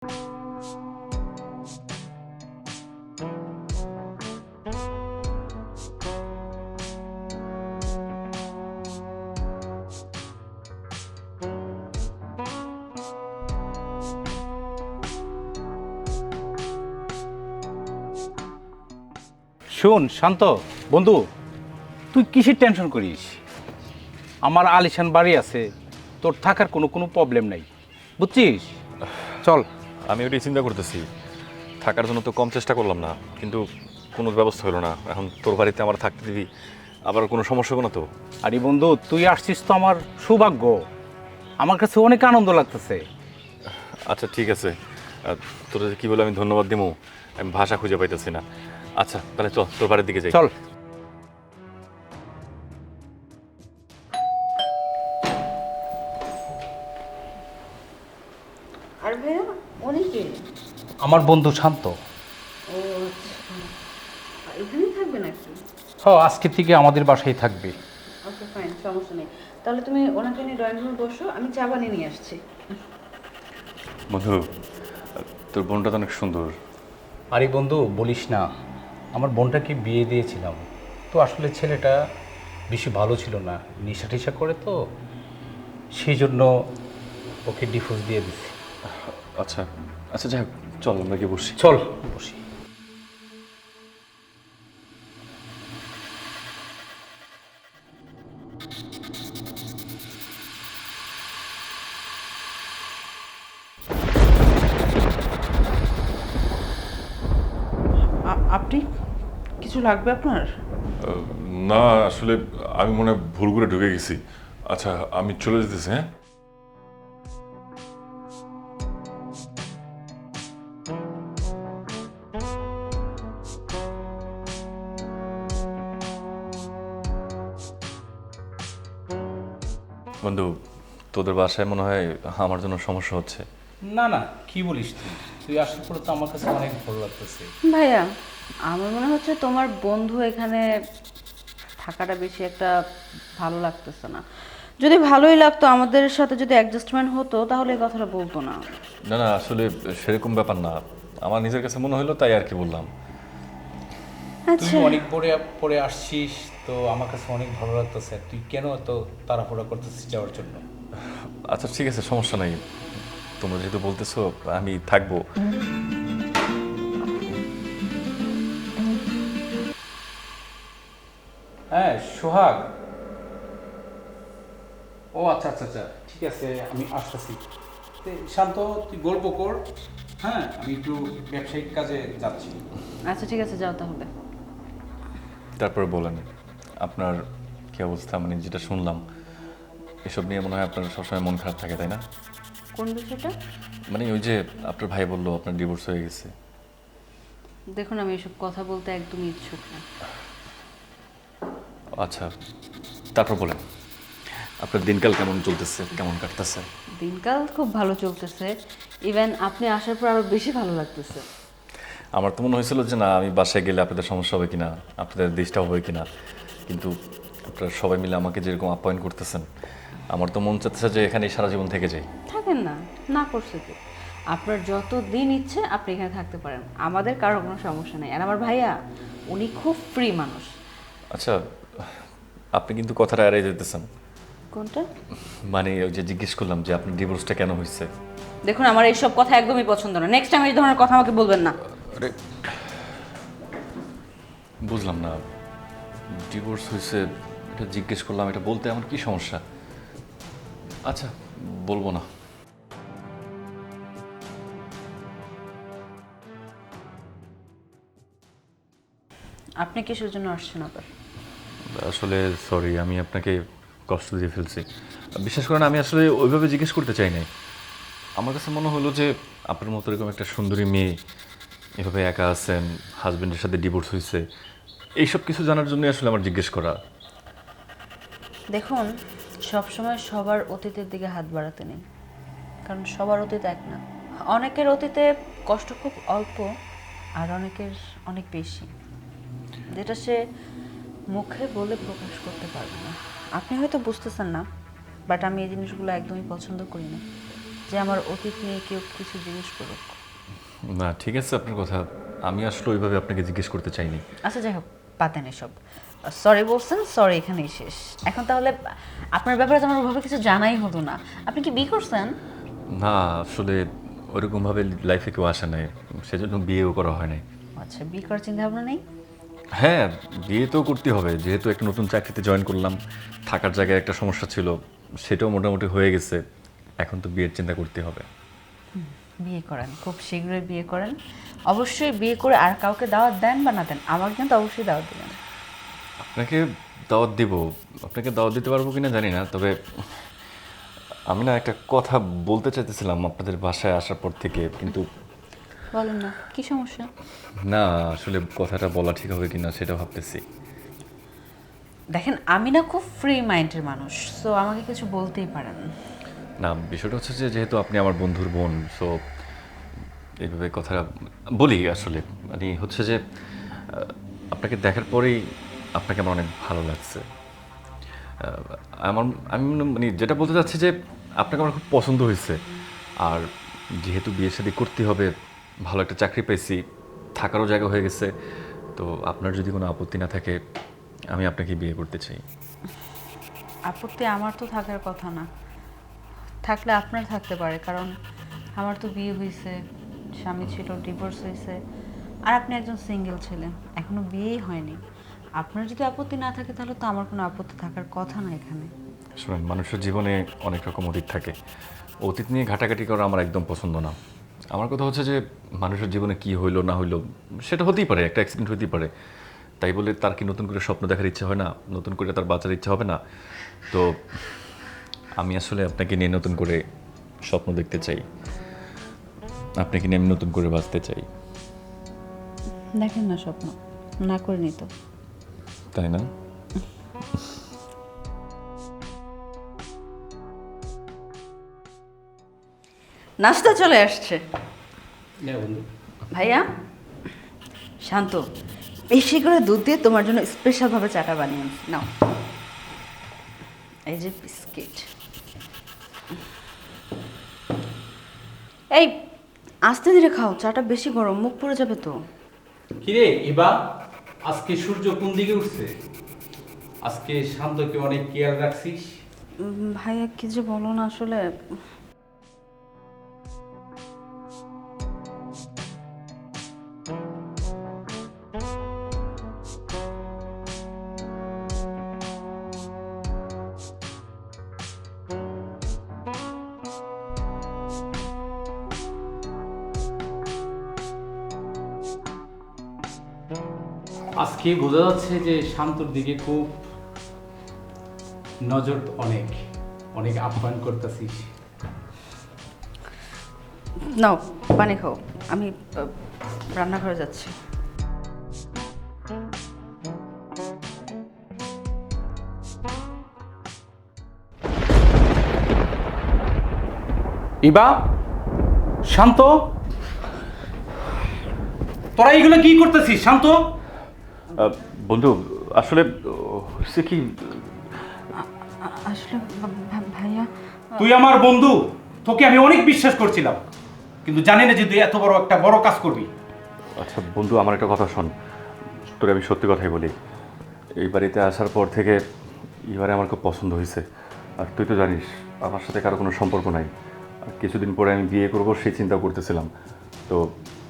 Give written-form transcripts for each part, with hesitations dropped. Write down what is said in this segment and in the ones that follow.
শোন শান্ত বন্ধু, তুই কিসের টেনশন করিস? আমার আলিশান বাড়ি আছে, তোর থাকার কোনো প্রবলেম নাই, বুঝছিস? চল। আমি ওটাই চিন্তা করতেছি, থাকার জন্য তো কম চেষ্টা করলাম না, কিন্তু কোনো ব্যবস্থা হলো না। এখন তোর বাড়িতে আমার থাকতে দিবি, আবার কোনো সমস্যা হবে না তো? আরে বন্ধু, তুই আসছিস তো আমার সৌভাগ্য, আমার কাছে অনেক আনন্দ লাগতেছে। আচ্ছা ঠিক আছে, তোর কী বলে আমি ধন্যবাদ দিব, আমি ভাষা খুঁজে পাইতেছি না। আচ্ছা তাহলে চল তোর বাড়ির দিকে যাই। চল। আর ভাইয়া অনেকে আমার বন্ধু শান্ত। ও আচ্ছা, এখানেই থাকবে নাকি? আজকে থেকে আমাদের বাসায় থাকবে। ওকে ফাইন, সমস্যা নেই। তাহলে তুমি ওনাকে নিয়ে ড্রয়িং রুমে বসো, আমি চা বানিয়ে নিয়ে আসছি। বন্ধু, তোর বোনটা তো অনেক সুন্দর। আরে বন্ধু বলিস না, আমার বোনটাকে বিয়ে দিয়েছিলাম, তো আসলে ছেলেটা বেশি ভালো ছিল না, নেশা টেশা করে, তো সেই জন্য ওকে ডিভোর্স দিয়ে দিছি। আচ্ছা আচ্ছা, যাই হোক, চল আমরা গিয়ে বসি। চল বসি। আপনি কিছু লাগবে আপনার? না আসলে আমি মনে হয় ভুল করে ঢুকে গেছি। আচ্ছা আমি চলে যেতেছি, হ্যাঁ? বন্ধু, তোদের বাসায় মনে হয় আমার জন্য সমস্যা হচ্ছে। না না, কি বলিস তুই? তুই আসার পরে তো আমার কাছে অনেক ভালো লাগতেছে। ভাইয়া, আমার মনে হচ্ছে তোমার বন্ধু এখানে থাকাটা বেশি একটা ভালো লাগতেছে না। যদি ভালোই লাগতো, আমাদের সাথে যদি অ্যাডজাস্টমেন্ট হতো, তাহলে এই কথাটা বলতো না। না না, আসলে সেরকম ব্যাপার না, আমার নিজের কাছে মনে হলো তাই আর কি বললাম। তুই আচ্ছা, অনেক পরে পরে আসছিস, তো আমার কাছে অনেক ভালো লাগতেছে। তুই কেন এত তাড়াহুড়া করতেছিস যাওয়ার জন্য? আচ্ছা ঠিক আছে, সমস্যা নাই, তোমরা যেহেতু বলতেছো আমি থাকবো। হ্যাঁ সোহাগ। ও আচ্ছা আচ্ছা আচ্ছা, ঠিক আছে, আমি আসতেছি। শান্ত, তুই গল্প কর। হ্যাঁ, আমি একটু ব্যবসায়িক কাজে যাচ্ছি। আচ্ছা ঠিক আছে, যাও তাহলে। তারপরে বলেন আপনার কি অবস্থা, মানে যেটা শুনলাম এসব নিয়ে মনে হয় আপনার সবসময় মন খারাপ থাকে, তাই না? কোন বিষয়টা? মানে ওই যে আপনার ভাই বললো আপনার ডিভোর্স হয়ে গেছে। দেখুন, আমি এসব কথা বলতে একদমই ইচ্ছুক না। আচ্ছা তারপর বলেন আপনার দিনকাল কেমন চলতেছে, কেমন কাটতেছে? দিনকাল খুব ভালো চলতেছে, ইভেন আপনি আসার পর আরো বেশি ভালো লাগতেছে। আমার তো মনে হয়েছিল যে না, আমি বাসায় গেলে আপনাদের সমস্যা হবে কিনা, আপনাদের ডিস্টার্ব হবে কিনা, কিন্তু আপনারা সবাই মিলে আমাকে যেরকম আপ্যায়ন করতেছেন, আমার তো মন চাচ্ছে যে এখানে সারা জীবন থেকে যাই। থাকেন না, না করছে কি? আপনার যত দিন ইচ্ছে আপনি এখানে থাকতে পারেন, আমাদের কারো কোনো সমস্যা নেই। আর আমার ভাইয়া, উনি খুব ফ্রি মানুষ। আচ্ছা, আপনি কিন্তু কথাটা এড়িয়ে যেতেছেন। কোনটা? মানে ওই যে জিজ্ঞেস করলাম যে আপনার ডিভোর্সটা কেন হয়েছে। দেখুন, আমার এইসব কথা একদমই পছন্দ না। নেক্সট টাইম এই ধরনের কথা আমাকে বলবেন না। আরে বুঝলাম না, ডিভোর্স হয়েছে এটা জিজ্ঞেস করলাম, এটা বলতে আমার কি সমস্যা? আচ্ছা বলবো না। আপনি কিসের জন্য আসছেন আবার? আসলে সরি, আমি আপনাকে কষ্ট দিয়ে ফেলছি। বিশ্বাস করেন, আমি আসলে ওইভাবে জিজ্ঞেস করতে চাই নাই। আমার কাছে মনে হলো যে আপনার মতো এরকম একটা সুন্দরী মেয়ে এভাবে একা আছেন, হাজব্যান্ডের সাথে ডিভোর্স হয়েছে, এইসব কিছু জানার জন্য আসলে আমার জিজ্ঞেস করা। দেখুন, সবসময় সবার অতীতের দিকে হাত বাড়াতে নেই, কারণ সবার অতীত এক না। অনেকের অতীতে কষ্ট খুব অল্প, আর অনেকের অনেক বেশি, যেটা সে মুখে বলে প্রকাশ করতে পারবে না। আপনি হয়তো বুঝতেছেন না, বাট আমি এই জিনিসগুলো একদমই পছন্দ করি না। যে আমার অতীত নিয়ে কেউ কিছু জিজ্ঞেস করুক। না ঠিক আছে আপনার কথা, আমি আসলে ওইভাবে আপনাকে জিজ্ঞেস করতে চাইনি। আচ্ছা যাই হোক, পাতেন এসব। সরি বলছেন, সরি এখানেই শেষ। এখন তাহলে আপনার ব্যাপারে তো আমার ওভাবে কিছু জানাই হতো না। আপনি কি বিয়ে করছেন? না আসলে ওইরকমভাবে লাইফে কেউ আসে নাই, সেজন্য বিয়েও করা হয় নাই। আচ্ছা, বিয়ে করার চিন্তা ভাবনা নেই? হ্যাঁ বিয়ে তো করতে হবে, যেহেতু একটা নতুন চাকরিতে জয়েন করলাম, থাকার জায়গায় একটা সমস্যা ছিল, সেটাও মোটামুটি হয়ে গেছে। এখন তো বিয়ের চিন্তা করতে হবে। বিয়ে করেন, খুব শীঘ্রই বিয়ে করেন। অবশ্যই বিয়ে করে আর কাউকে দাওয়াত দেন বা না দেন, আমাকে কিন্তু অবশ্যই দাওয়াত দেবেন। আপনাকে দাওয়াত দিব, আপনাকে দাওয়াত দিতে পারবো কিনা জানি না, তবে আমি না একটা কথা বলতে চাইতেছিলাম আপনাদের বাসায় আসার পর থেকে, কিন্তু বলেন না, কি সমস্যা? না আসলে কথাটা বলা ঠিক হবে কিনা সেটা ভাবতেছি। দেখেন, আমি না খুব ফ্রি মাইন্ডের মানুষ, সো আমাকে কিছু বলতেই পারেন। না বিষয়টা হচ্ছে যে যেহেতু আপনি আমার বন্ধুর বোন, সো এইভাবে কথা বলি আসলে, মানে হচ্ছে যে আপনাকে দেখার পরেই আপনাকে আমার অনেক ভালো লাগছে। আমার আমি মানে যেটা বলতে চাচ্ছি যে আপনাকে আমার খুব পছন্দ হয়েছে, আর যেহেতু বিয়ে শাদী করতে হবে, ভালো একটা চাকরি পেয়েছি, থাকারও জায়গা হয়ে গেছে, তো আপনার যদি কোনো আপত্তি না থাকে আমি আপনাকে বিয়ে করতে চাই। আপত্তি আমার তো থাকার কথা না, থাকলে আপনার থাকতে পারে, কারণ আমার তো বিয়ে হয়েছে, স্বামী ছিল, ডিভোর্স হয়েছে, আর আপনি একজন সিঙ্গেল ছেলে, এখনো বিয়েই হয়নি। আপনার যদি আপত্তি না থাকে তাহলে তো আমার কোনো আপত্তি থাকার কথা না এখানে। শুনুন, মানুষের জীবনে অনেক রকম অতীত থাকে, অতীত নিয়ে ঘাটাঘাটি করা আমার একদম পছন্দ না। আমার কথা হচ্ছে যে মানুষের জীবনে কি হইলো না হইলো সেটা হতেই পারে, একটা অ্যাক্সিডেন্ট হতেই পারে, তাই বলে তার কি নতুন করে স্বপ্ন দেখার ইচ্ছা হয় না, নতুন করে তার বাঁচার ইচ্ছা হবে না? তো আমি আসলে আপনাকে নিয়ে নতুন করে স্বপ্ন দেখতে চাই, আপনাকে নিয়ে আমি নতুন করে বাঁচতে চাই। দেখেন না স্বপ্ন, না করে নিত। তাই না? নাস্তা চলে আসছে। বন্ধু, ভাইয়া, শান্ত, বেশি করে দুধ দিয়ে তোমার জন্য স্পেশালভাবে চাটা বানিয়ে আনছি, নাও। এই যে বিস্কিট। এই, আস্তে ধীরে খাও, চাটা বেশি গরম, মুখ পুড়ে যাবে তো। কিরে ইবা, আজকে সূর্য কোন দিকে উঠছে? আজকে শান্তকে অনেক কেয়ার রাখছিস। ভাইয়া কি যে বলো না আসলে। আজকে বোঝা যাচ্ছে যে শান্তর দিকে খুব নজর, অনেক অনেক আপ্যায়ন করতেছিস। নাও পানি খাও, আমি রান্নাঘরে যাচ্ছি। ইবা, শান্ত, তোরা এইগুলো কি করতেছিস? শান্ত, বন্ধু আসলে হচ্ছে কি, আসলে ভাইয়া, তুই আমার বন্ধু, তোকে আমি অনেক বিশ্বাস করছিলাম, কিন্তু জানি না যে তুই এত বড় একটা বড় কাজ করবি। আচ্ছা বন্ধু আমার একটা কথা শোন, তোরে আমি সত্যি কথাই বলি, এই বাড়িতে আসার পর থেকে এবারে আমার খুব পছন্দ হয়েছে। আর তুই তো জানিস আমার সাথে কারো কোনো সম্পর্ক নাই, আর কিছুদিন পরে আমি বিয়ে করব সেই চিন্তা করতেছিলাম। তো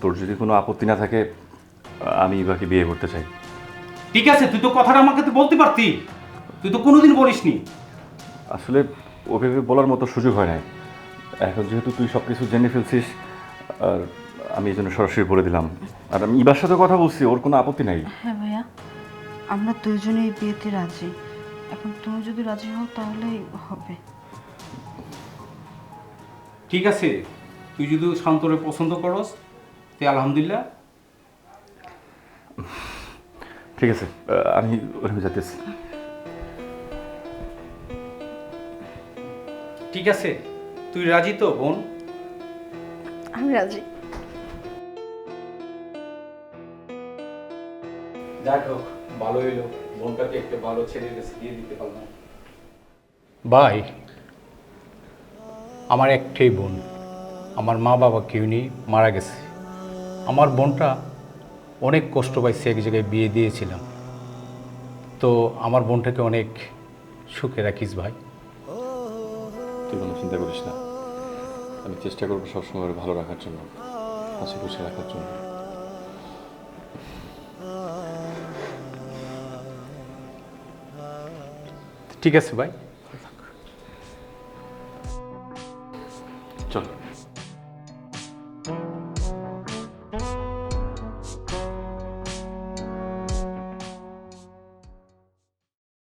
তোর যদি কোনো আপত্তি না থাকে আমি ইবাকে বিয়ে করতে চাই। ঠিক আছে, তুই তো কথাটা আমাকে তো বলতে পারতি, তুই তো কোনোদিন বলিসনি। আসলে ওভাবে বলার মতো সুযোগ হয় নাই, এখন যেহেতু তুই সব কিছু জেনে ফেলছিস, আর আমি এই জন্য সরাসরি বলে দিলাম। আর আমি ইবার সাথে কথা বলছি, ওর কোনো আপত্তি নাই। হ্যাঁ ভাইয়া, আমরা দুইজনেই বিয়েতে রাজি। এখন তুমি যদি রাজি হও তাহলেই হবে। ঠিক আছে, তুই যদি শান্তরে পছন্দ করস তে আলহামদুলিল্লাহ। ঠিক আছে, আমি ওখানে যেতেছি। ঠিক আছে, তুই রাজি তো বোন? আমি রাজি। যাক হোক, ভালো হইলো, বোনটাকে একটা ভালো ছেলের কাছে দিয়ে দিতে পারলাম। ভাই, আমার একটাই বোন, আমার মা বাবা কেউ নেই, মারা গেছে। আমার বোনটা অনেক কষ্ট পাইছে, এক জায়গায় বিয়ে দিয়েছিলাম। তো আমার বোনটাকে অনেক সুখে রাখিস ভাই। তুই কোনো চিন্তা করিস না, আমি চেষ্টা করবো সবসময় ওর ভালো রাখার জন্য, হাসি খুশি রাখার জন্য। ঠিক আছে ভাই। চল।